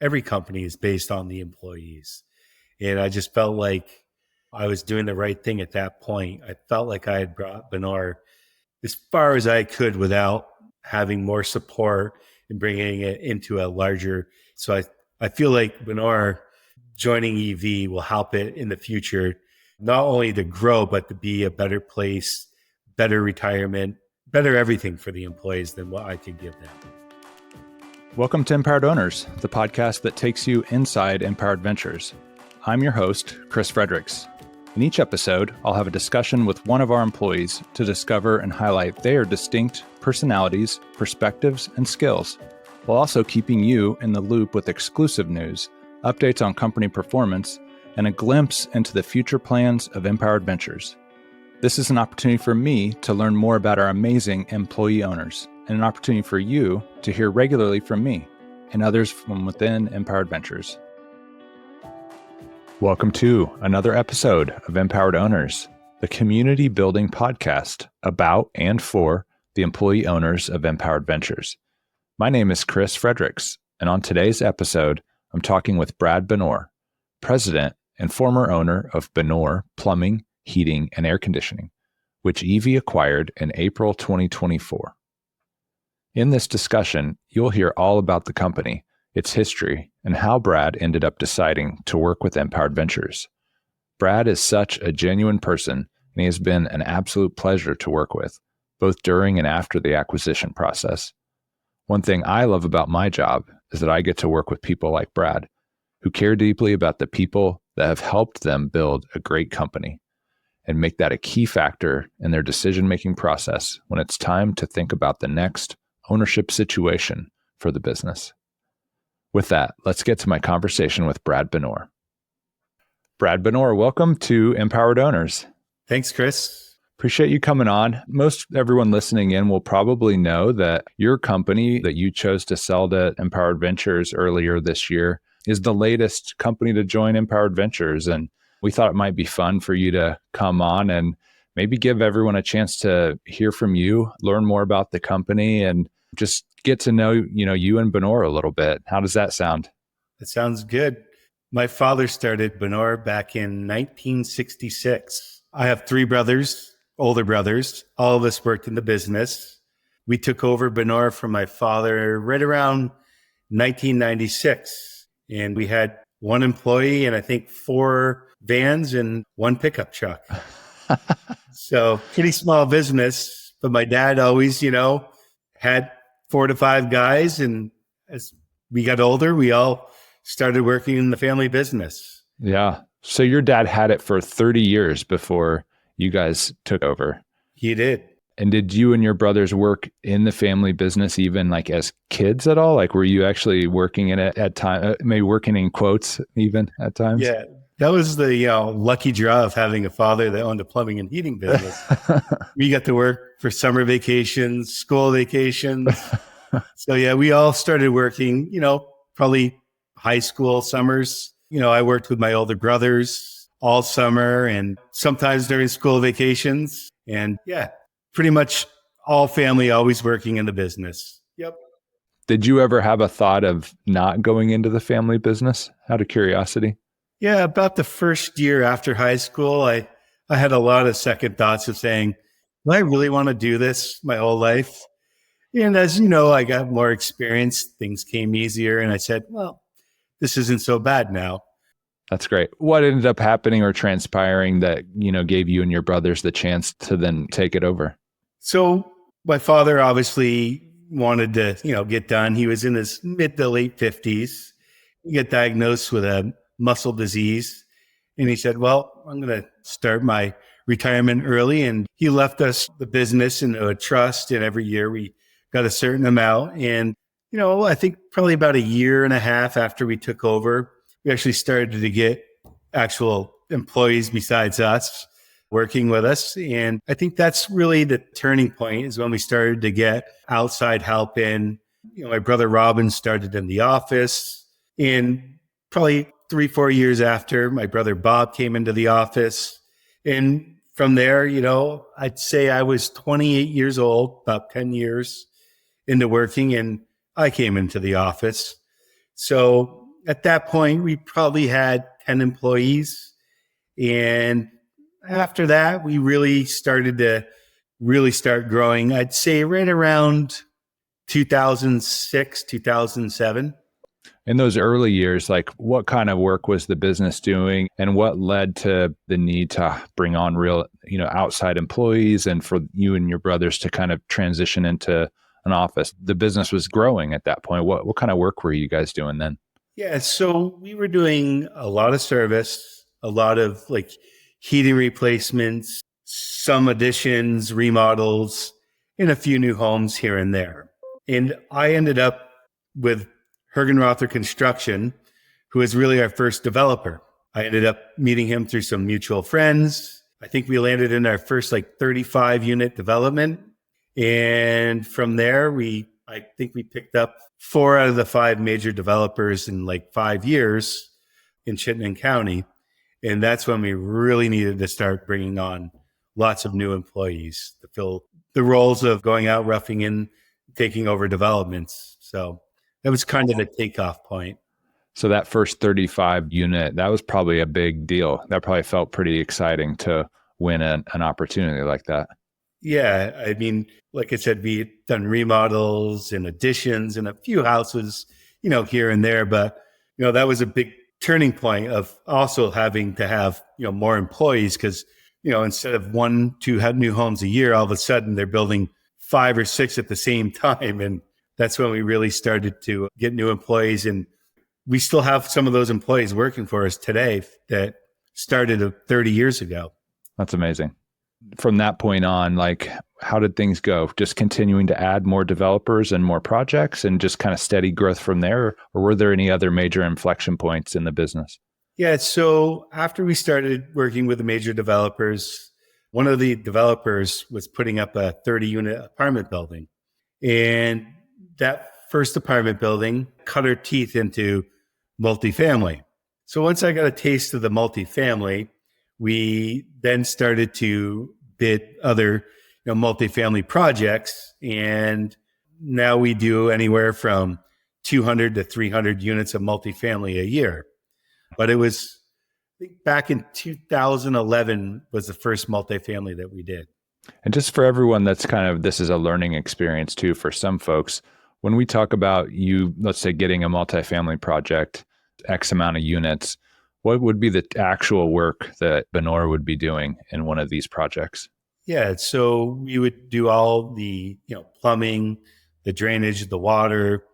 every company is based on the employees. And I just felt like I was doing the right thing at that point. I felt like I had brought Benoure as far as I could without having more support and bringing it into a larger. So I feel like Benoure joining EV will help it in the future, not only to grow, but to be a better place, better retirement, better everything for the employees than what I could give them. Welcome to Empowered Owners, the podcast that takes you inside Empowered Ventures. I'm your host, Chris Fredericks. In each episode, I'll have a discussion with one of our employees to discover and highlight their distinct personalities, perspectives, and skills, while also keeping you in the loop with exclusive news, updates on company performance, and a glimpse into the future plans of Empowered Ventures. This is an opportunity for me to learn more about our amazing employee owners, and an opportunity for you to hear regularly from me and others from within Empowered Ventures. Welcome to another episode of Empowered Owners, the community building podcast about and for the employee owners of Empowered Ventures. My name is Chris Fredericks, and on today's episode, I'm talking with Brad Benoure, president and former owner of Benoure Plumbing, Heating, and Air Conditioning, which EV acquired in April 2024. In this discussion, you'll hear all about the company, its history, and how Brad ended up deciding to work with Empowered Ventures. Brad is such a genuine person, and he has been an absolute pleasure to work with, both during and after the acquisition process. One thing I love about my job is that I get to work with people like Brad, who care deeply about the people that have helped them build a great company, and make that a key factor in their decision-making process when it's time to think about the next ownership situation for the business. With that, let's get to my conversation with Brad Benoure. Brad Benoure, welcome to Empowered Owners. Thanks, Chris. Appreciate you coming on. Most everyone listening in will probably know that your company that you chose to sell to Empowered Ventures earlier this year is the latest company to join Empowered Ventures. And we thought it might be fun for you to come on and maybe give everyone a chance to hear from you, learn more about the company, and just get to know, you and Benoure a little bit. How does that sound? That sounds good. My father started Benoure back in 1966. I have three brothers, older brothers. All of us worked in the business. We took over Benoure from my father right around 1996. And we had one employee and I think 4 vans and 1 pickup truck. So pretty small business. But my dad always, had 4 to 5 guys. And as we got older, we all started working in the family business. Yeah. So your dad had it for 30 years before you guys took over. He did. And did you and your brothers work in the family business even like as kids at all? Like were you actually working in it at time, maybe working in quotes even at times? Yeah. That was the lucky draw of having a father that owned a plumbing and heating business. We got to work for summer vacations, school vacations. So yeah, we all started working, probably high school summers. I worked with my older brothers all summer and sometimes during school vacations. And yeah, pretty much all family always working in the business. Yep. Did you ever have a thought of not going into the family business out of curiosity? Yeah, about the first year after high school, I had a lot of second thoughts of saying, do I really want to do this my whole life? And as you know, I got more experience, things came easier. And I said, well, this isn't so bad now. That's great. What ended up happening or transpiring that, gave you and your brothers the chance to then take it over? So my father obviously wanted to, get done. He was in his mid to late 50s. He got diagnosed with a muscle disease. And he said, well, I'm going to start my retirement early. And he left us the business into a trust. And every year we got a certain amount. And, I think probably about a year and a half after we took over, we actually started to get actual employees besides us working with us. And I think that's really the turning point is when we started to get outside help in. My brother Robin started in the office. And probably 3-4 years after, my brother Bob came into the office. And from there, I'd say I was 28 years old, about 10 years into working, and I came into the office. So at that point, we probably had 10 employees. And after that, we really started to start growing. I'd say right around 2006, 2007. In those early years, like what kind of work was the business doing and what led to the need to bring on real, outside employees and for you and your brothers to kind of transition into an office? The business was growing at that point. What kind of work were you guys doing then? Yeah, so we were doing a lot of service, a lot of like heating replacements, some additions, remodels, and a few new homes here and there. And I ended up with Hergenrother Construction, who was really our first developer. I ended up meeting him through some mutual friends. I think we landed in our first like 35 unit development. And from there, I think we picked up 4 out of the 5 major developers in like 5 years in Chittenden County. And that's when we really needed to start bringing on lots of new employees to fill the roles of going out, roughing in, taking over developments. So that was kind of the takeoff point. So that first 35 unit, that was probably a big deal. That probably felt pretty exciting to win an opportunity like that. Yeah. I mean, like I said, we had done remodels and additions and a few houses, here and there. But, that was a big turning point of also having to have, more employees because, instead of 1, 2 new homes a year, all of a sudden they're building 5 or 6 at the same time. And that's when we really started to get new employees. And we still have some of those employees working for us today that started 30 years ago. That's amazing. From that point on, like, how did things go? Just continuing to add more developers and more projects and just kind of steady growth from there? Or were there any other major inflection points in the business? Yeah. So after we started working with the major developers, one of the developers was putting up a 30-unit apartment building. And that first apartment building cut our teeth into multifamily. So once I got a taste of the multifamily, we then started to bid other multifamily projects. And now we do anywhere from 200 to 300 units of multifamily a year. But it was, I think back in 2011 was the first multifamily that we did. And just for everyone that's this is a learning experience too for some folks. When we talk about you, let's say getting a multifamily project, X amount of units, what would be the actual work that Benoure would be doing in one of these projects? Yeah, so we would do all the plumbing, the drainage, the water,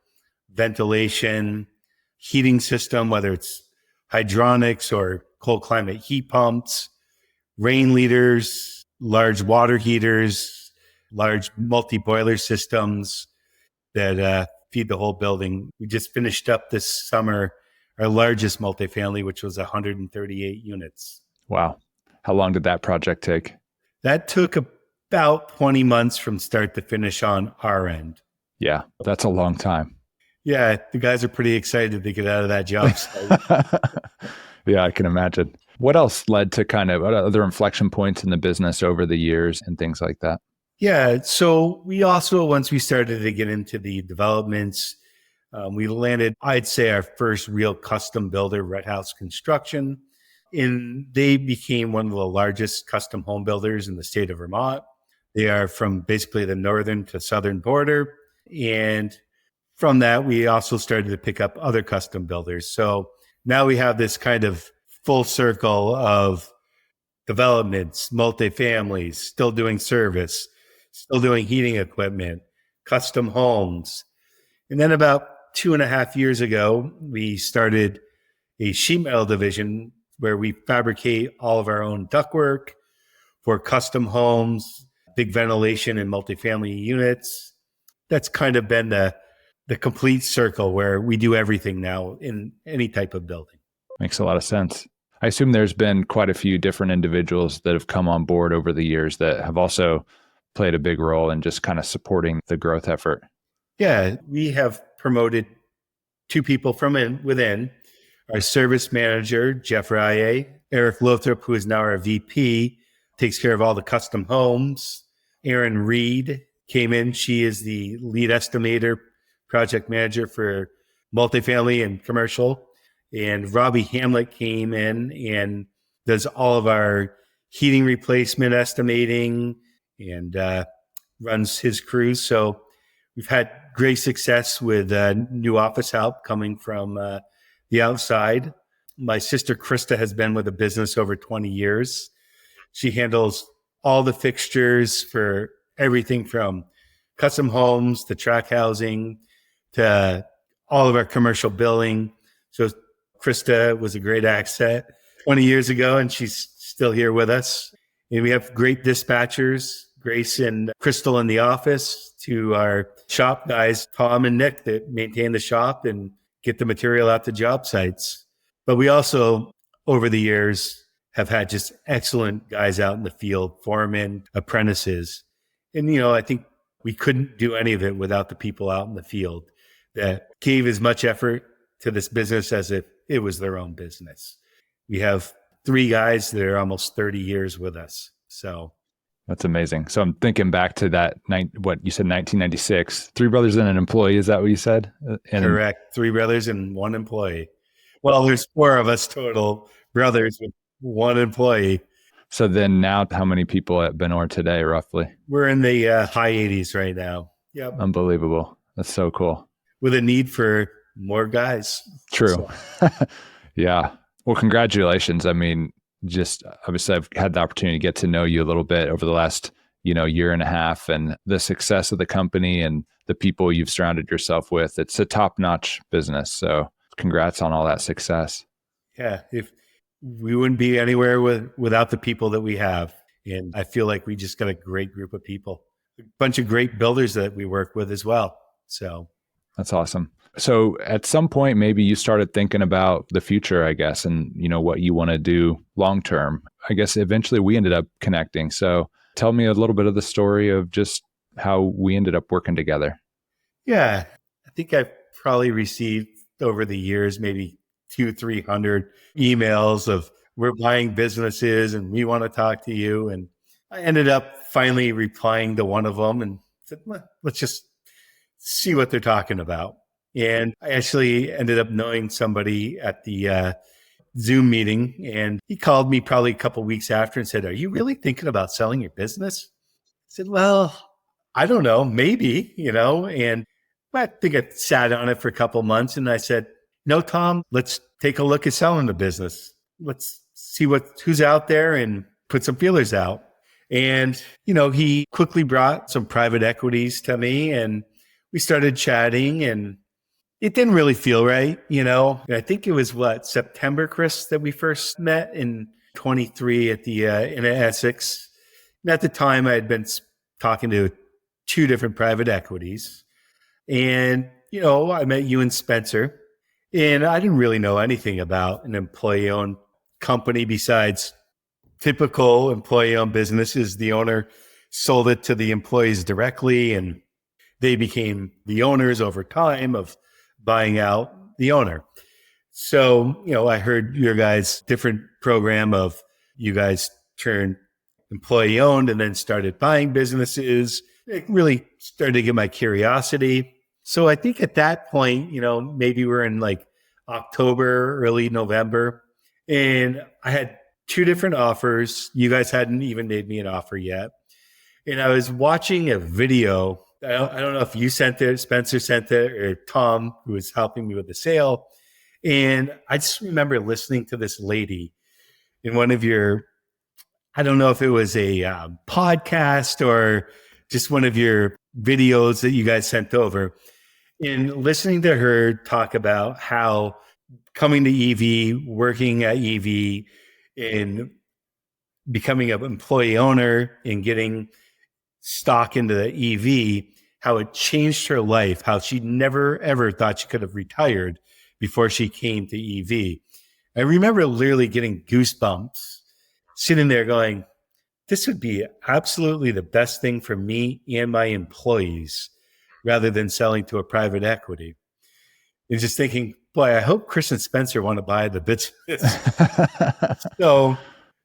ventilation, heating system, whether it's hydronics or cold climate heat pumps, rain leaders, large water heaters, large multi-boiler systems that feed the whole building. We just finished up this summer our largest multifamily, which was 138 units. Wow. How long did that project take? That took about 20 months from start to finish on our end. Yeah, that's a long time. Yeah, the guys are pretty excited to get out of that job site. Yeah, I can imagine. What else led to kind of other inflection points in the business over the years and things like that? Yeah, so we also, once we started to get into the developments, we landed, I'd say, our first real custom builder, Red House Construction. And they became one of the largest custom home builders in the state of Vermont. They are from basically the northern to southern border. And from that, we also started to pick up other custom builders. So now we have this kind of full circle of developments, multifamilies, still doing service, still doing heating equipment, custom homes. And then about 2.5 years ago, we started a sheet metal division where we fabricate all of our own ductwork for custom homes, big ventilation and multifamily units. That's kind of been the complete circle where we do everything now in any type of building. Makes a lot of sense. I assume there's been quite a few different individuals that have come on board over the years that have also played a big role in just kind of supporting the growth effort. Yeah, we have promoted 2 people from within. Our service manager, Jeff Rye, Eric Lothrop, who is now our VP, takes care of all the custom homes. Erin Reed came in. She is the lead estimator, project manager for multifamily and commercial. And Robbie Hamlet came in and does all of our heating replacement estimating and runs his crews. So we've had great success with new office help coming from the outside. My sister Krista has been with the business over 20 years. She handles all the fixtures for everything from custom homes to track housing to all of our commercial billing. So Krista was a great asset 20 years ago, and she's still here with us. And we have great dispatchers, Grace and Crystal in the office, to our shop guys, Tom and Nick, that maintain the shop and get the material out to job sites. But we also, over the years, have had just excellent guys out in the field, foremen, apprentices. And, I think we couldn't do any of it without the people out in the field that gave as much effort to this business as if it was their own business. We have 3 guys that are almost 30 years with us. So that's amazing. So I'm thinking back to that what you said, 1996, 3 brothers and an employee. Is that what you said? Correct. 3 brothers and 1 employee. Well, there's 4 of us total brothers with 1 employee. So then now how many people at Benoure today, roughly? We're in the high 80s right now. Yep. Unbelievable. That's so cool. With a need for more guys. True. So. Yeah. Well, congratulations. I mean, just obviously I've had the opportunity to get to know you a little bit over the last, year and a half, and the success of the company and the people you've surrounded yourself with. It's a top-notch business. So congrats on all that success. Yeah. If we wouldn't be anywhere without the people that we have. And I feel like we just got a great group of people, a bunch of great builders that we work with as well. So that's awesome. So at some point, maybe you started thinking about the future, I guess, and what you want to do long term. I guess eventually we ended up connecting. So tell me a little bit of the story of just how we ended up working together. Yeah, I think I've probably received over the years maybe 200-300 emails of we're buying businesses and we want to talk to you. And I ended up finally replying to one of them and said, well, let's just see what they're talking about. And I actually ended up knowing somebody at the Zoom meeting, and he called me probably a couple of weeks after and said, are you really thinking about selling your business? I said, well, I don't know, maybe, and I think I sat on it for a couple of months and I said, no, Tom, let's take a look at selling the business. Let's see who's out there and put some feelers out. And, he quickly brought some private equities to me and we started chatting, and it didn't really feel right. I think it was September, Chris, that we first met in 23 at the in Essex. And at the time I had been talking to 2 different private equities, and, I met you and Spencer, and I didn't really know anything about an employee owned company besides typical employee owned businesses. The owner sold it to the employees directly, and they became the owners over time of buying out the owner. So, I heard your guys' different program of you guys turned employee owned and then started buying businesses. It really started to get my curiosity. So I think at that point, maybe we're in like October, early November, and I had 2 different offers. You guys hadn't even made me an offer yet. And I was watching a video. I don't know if you sent it, Spencer sent it, or Tom, who was helping me with the sale. And I just remember listening to this lady in one of your, I don't know if it was a podcast or just one of your videos that you guys sent over, and listening to her talk about how coming to EV, working at EV, and becoming an employee owner and getting stock into the EV, how it changed her life, how she never, ever thought she could have retired before she came to EV. I remember literally getting goosebumps, sitting there going, this would be absolutely the best thing for me and my employees rather than selling to a private equity. And just thinking, boy, I hope Chris and Spencer want to buy the business. So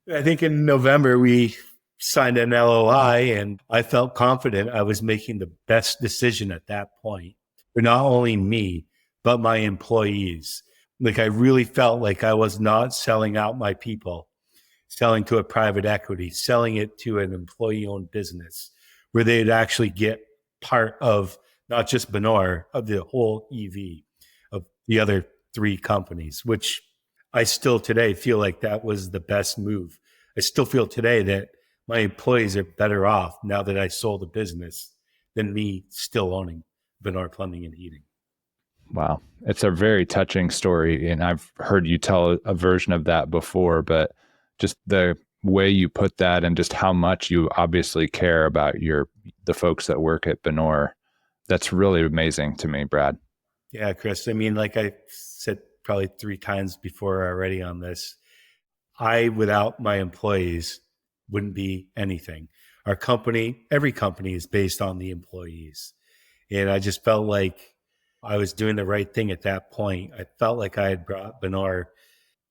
I think in November, we signed an LOI, and I felt confident I was making the best decision at that point for not only me, but my employees. Like I really felt like I was not selling out my people, selling to a private equity, selling it to an employee owned business where they'd actually get part of not just Benoure, of the whole EV of the other three companies, which I still today feel like that was the best move. I still feel today that my employees are better off now that I sold the business than me still owning Benoure Plumbing and Heating. Wow. It's a very touching story. And I've heard you tell a version of that before, but just the way you put that and just how much you obviously care about the folks that work at Benoure, that's really amazing to me, Brad. Yeah, Chris. I mean, like I said probably 3 times before already on this, without my employees, wouldn't be anything. Our company, every company is based on the employees. And I just felt like I was doing the right thing at that point. I felt like I had brought Benoure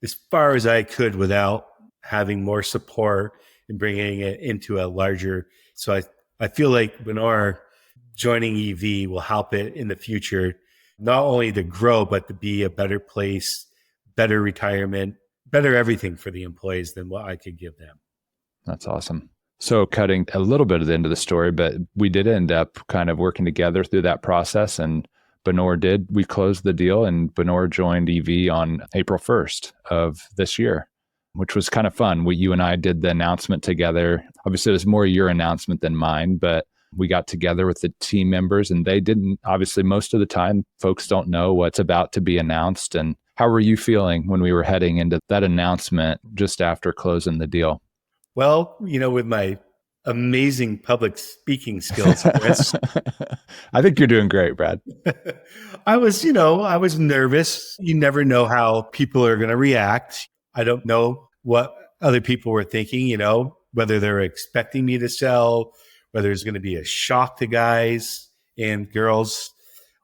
as far as I could without having more support and bringing it into a larger. So I feel like Benoure joining EV will help it in the future, not only to grow, but to be a better place, better retirement, better everything for the employees than what I could give them. That's awesome. So cutting a little bit of the end of the story, but we did end up kind of working together through that process, and we closed the deal, and Benoure joined EV on April 1st of this year, which was kind of fun. You and I did the announcement together. Obviously, it was more your announcement than mine, but we got together with the team members, and they didn't, obviously, most of the time, folks don't know what's about to be announced. And how were you feeling when we were heading into that announcement just after closing the deal? Well, with my amazing public speaking skills, Chris, I think you're doing great, Brad. I was nervous. You never know how people are going to react. I don't know what other people were thinking, whether they're expecting me to sell, whether it's going to be a shock to guys and girls.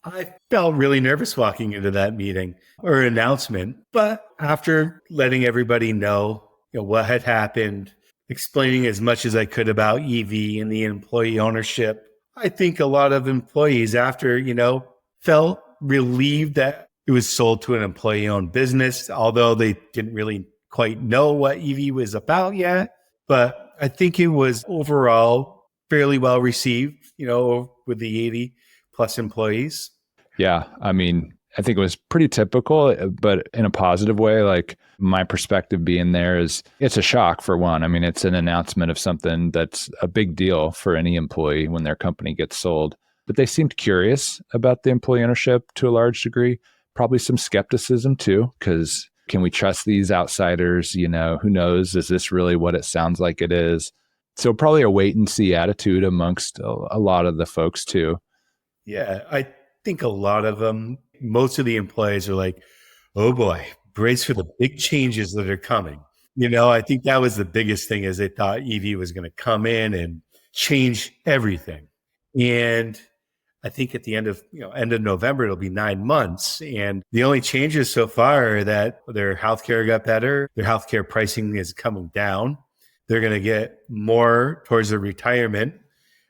I felt really nervous walking into that meeting or announcement. But after letting everybody know, what had happened, explaining as much as I could about EV and the employee ownership, I think a lot of employees after, felt relieved that it was sold to an employee owned business, although they didn't really quite know what EV was about yet. But I think it was overall fairly well received, with the 80 plus employees. Yeah. I mean, I think it was pretty typical, but in a positive way. Like my perspective being there is it's a shock for one. I mean, it's an announcement of something that's a big deal for any employee when their company gets sold. But they seemed curious about the employee ownership to a large degree. Probably some skepticism too, because can we trust these outsiders? Who knows? Is this really what it sounds like it is? So probably a wait and see attitude amongst a lot of the folks too. Yeah, I think a lot of them, most of the employees are like, oh boy, brace for the big changes that are coming. I think that was the biggest thing is they thought EV was going to come in and change everything. And I think at the end of November, it'll be 9 months. And the only changes so far are that their healthcare got better. Their healthcare pricing is coming down. They're going to get more towards their retirement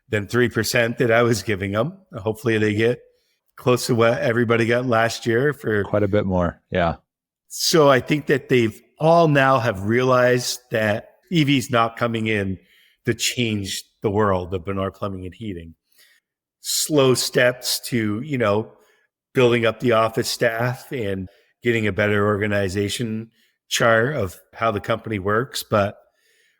than 3% that I was giving them. Hopefully they get close to what everybody got last year for quite a bit more. Yeah. So I think that they've all now have realized that EV is not coming in to change the world of Benoure Plumbing and Heating. Slow steps to, building up the office staff and getting a better organization chart of how the company works. But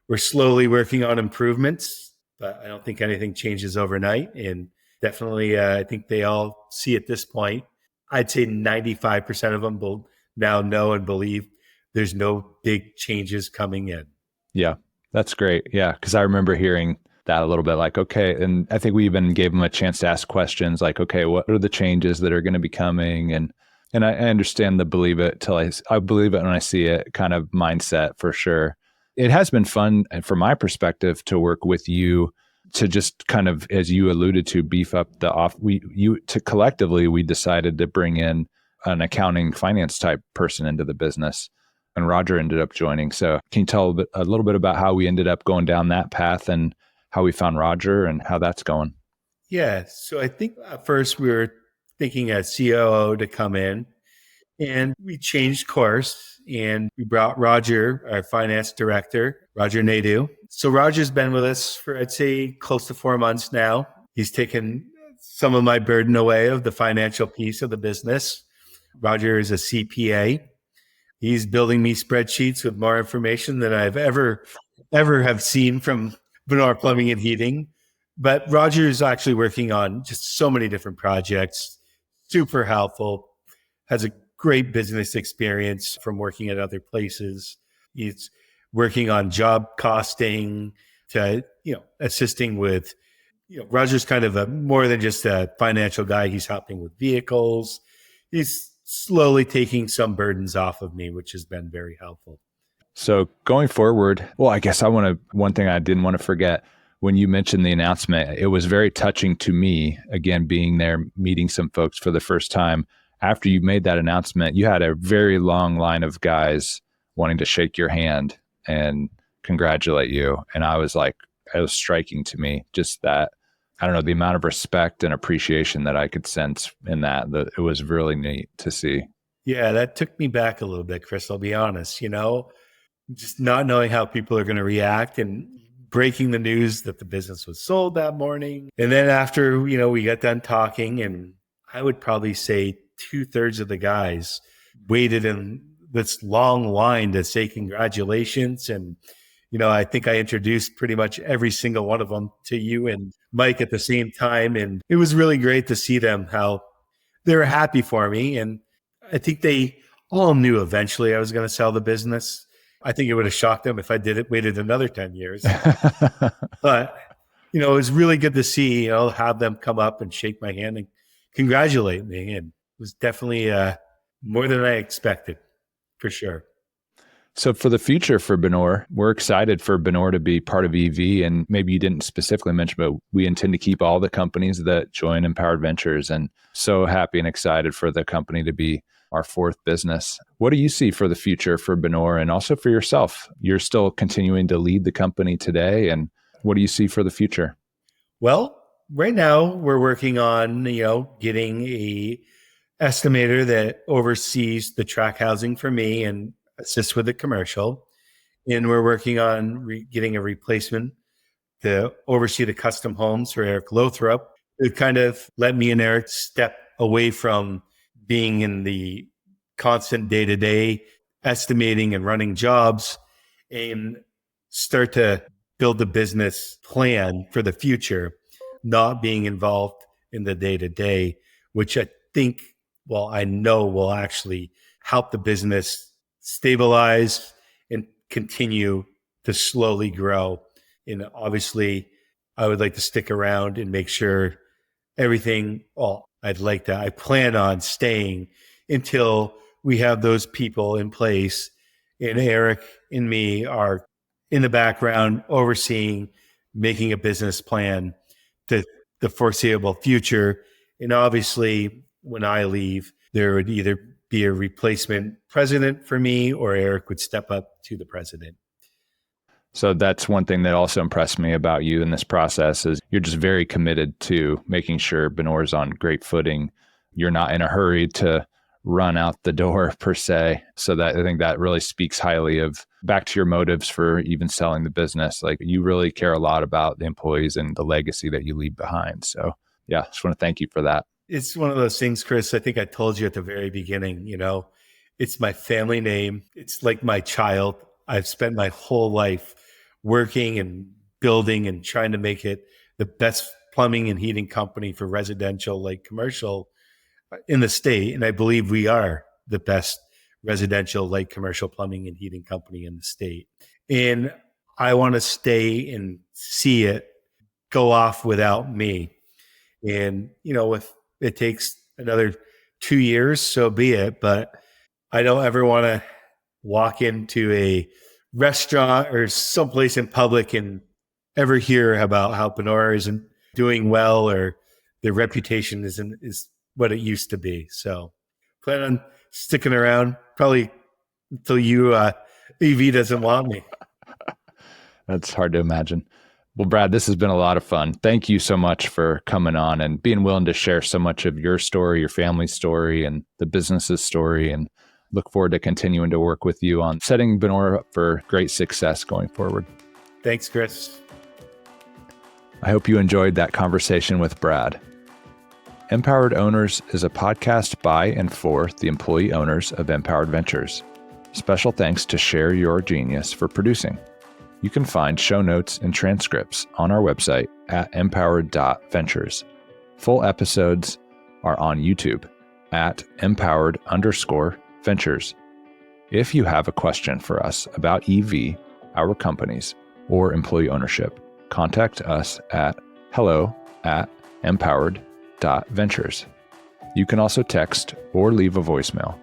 we're slowly working on improvements, but I don't think anything changes overnight. And definitely, I think they all see at this point, I'd say 95% of them will now know and believe there's no big changes coming in. Yeah, that's great. Yeah, because I remember hearing that a little bit like, okay, and I think we even gave them a chance to ask questions like, okay, what are the changes that are going to be coming? And I understand the believe it till I believe it when I see it kind of mindset for sure. It has been fun from my perspective to work with you to just kind of, as you alluded to, beef up collectively, we decided to bring in an accounting finance type person into the business, and Roger ended up joining. So can you tell a little bit about how we ended up going down that path and how we found Roger and how that's going? Yeah. So I think at first we were thinking a COO to come in. And we changed course and we brought Roger, our finance director, Roger Nadeau. So Roger's been with us for, I'd say, close to 4 months now. He's taken some of my burden away of the financial piece of the business. Roger is a CPA. He's building me spreadsheets with more information than I've ever have seen from Benoure Plumbing and Heating. But Roger is actually working on just so many different projects, super helpful, has a great business experience from working at other places. He's working on job costing to, assisting with, Roger's kind of a more than just a financial guy. He's helping with vehicles. He's slowly taking some burdens off of me, which has been very helpful. So going forward, well, I guess one thing I didn't want to forget when you mentioned the announcement, it was very touching to me, again, being there, meeting some folks for the first time. After you made that announcement, you had a very long line of guys wanting to shake your hand and congratulate you. And I was like, it was striking to me, just that, I don't know, the amount of respect and appreciation that I could sense in that. It was really neat to see. Yeah, that took me back a little bit, Chris. I'll be honest, just not knowing how people are going to react and breaking the news that the business was sold that morning. And then after, we got done talking, and I would probably say 2/3 of the guys waited in this long line to say congratulations. And, I think I introduced pretty much every single one of them to you and Mike at the same time. And it was really great to see them, how they were happy for me. And I think they all knew eventually I was going to sell the business. I think it would have shocked them if I waited another 10 years. But, it was really good to see, have them come up and shake my hand and congratulate me. And it was definitely more than I expected, for sure. So for the future for Benoure, we're excited for Benoure to be part of EV. And maybe you didn't specifically mention, but we intend to keep all the companies that join Empowered Ventures, and so happy and excited for the company to be our fourth business. What do you see for the future for Benoure and also for yourself? You're still continuing to lead the company today. And what do you see for the future? Well, right now we're working on, getting a estimator that oversees the track housing for me and assists with the commercial. And we're working on getting a replacement to oversee the custom homes for Eric Lothrop. It kind of let me and Eric step away from being in the constant day-to-day estimating and running jobs and start to build a business plan for the future, not being involved in the day-to-day, which I think, I know will actually help the business stabilize and continue to slowly grow. And obviously, I would like to stick around and make sure everything, I plan on staying until we have those people in place. And Eric and me are in the background overseeing, making a business plan to the foreseeable future. And obviously, when I leave, there would either be a replacement president for me or Eric would step up to the president. So that's one thing that also impressed me about you in this process is you're just very committed to making sure Benoure is on great footing. You're not in a hurry to run out the door per se. So that I think that really speaks highly of back to your motives for even selling the business. Like you really care a lot about the employees and the legacy that you leave behind. So yeah, just want to thank you for that. It's one of those things, Chris, I think I told you at the very beginning, it's my family name. It's like my child. I've spent my whole life working and building and trying to make it the best plumbing and heating company for residential, like commercial in the state. And I believe we are the best residential, like commercial plumbing and heating company in the state. And I want to stay and see it go off without me. And, if it takes another 2 years, so be it. But I don't ever want to walk into a restaurant or someplace in public and ever hear about how Benoure isn't doing well or their reputation is what it used to be. So plan on sticking around probably until EV doesn't want me. That's hard to imagine. Well, Brad, this has been a lot of fun. Thank you so much for coming on and being willing to share so much of your story, your family's story, and the business's story. And look forward to continuing to work with you on setting Benoure up for great success going forward. Thanks, Chris. I hope you enjoyed that conversation with Brad. Empowered Owners is a podcast by and for the employee owners of Empowered Ventures. Special thanks to Share Your Genius for producing. You can find show notes and transcripts on our website at empowered.ventures. Full episodes are on YouTube at empowered_ventures. If you have a question for us about EV, our companies, or employee ownership, contact us at hello@empowered.ventures. You can also text or leave a voicemail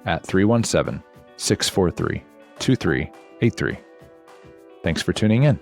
at 317-643-2383. Thanks for tuning in.